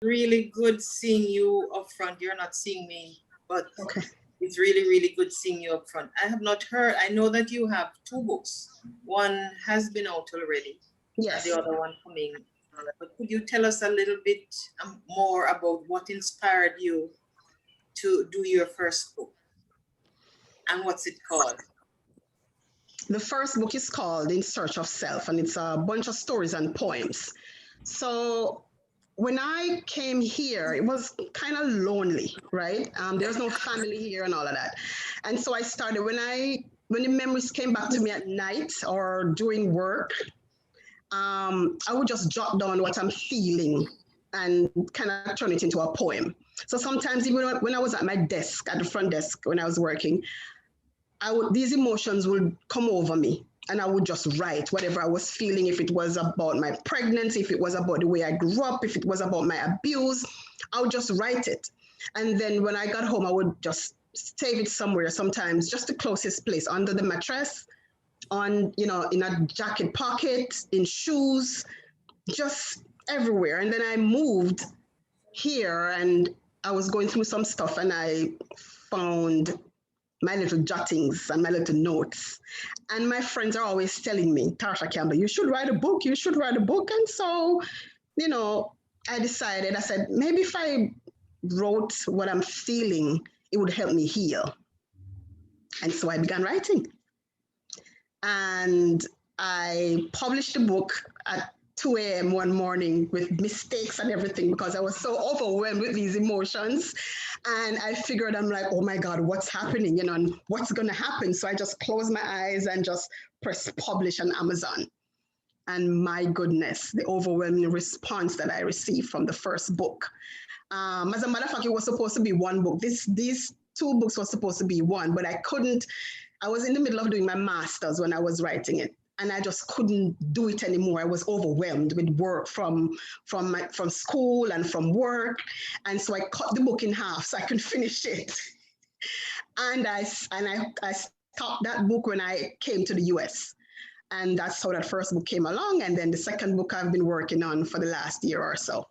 really good seeing you up front. You're not seeing me, but Okay. it's really, really good seeing you up front. I have not heard, I know that you have two books. One has been out already, and the Yes. other one coming. But could you tell us a little bit more about what inspired you to do your first book and what's it called? The first book is called In Search of Self, and it's a bunch of stories and poems. So when I came here, it was kind of lonely, right? There's no family here and all of that. And so I started when the memories came back to me at night or doing work, I would just jot down what I'm feeling and kind of turn it into a poem. So sometimes even when I was at my desk, at the front desk when I was working, these emotions would come over me and I would just write whatever I was feeling. If it was about my pregnancy, if it was about the way I grew up, if it was about my abuse, I would just write it. And then when I got home, I would just save it somewhere, sometimes just the closest place, under the mattress, on, in a jacket pocket, in shoes, just everywhere. And then I moved here and I was going through some stuff and I found my little jottings and my little notes. And my friends are always telling me, Tarsha Campbell, you should write a book, you should write a book. And so, I decided, I said, maybe if I wrote what I'm feeling, it would help me heal. And so I began writing. And I published the book at 2 a.m. one morning with mistakes and everything because I was so overwhelmed with these emotions. And I figured, I'm like, oh my God, what's happening? And what's going to happen? So I just closed my eyes and just pressed publish on Amazon. And my goodness, the overwhelming response that I received from the first book. As a matter of fact, it was supposed to be one book. These two books were supposed to be one, but I couldn't. I was in the middle of doing my master's when I was writing it, and I just couldn't do it anymore. I was overwhelmed with work from school and from work, and so I cut the book in half so I could finish it. And I stopped that book when I came to the US, and that's how that first book came along. And then the second book I've been working on for the last year or so.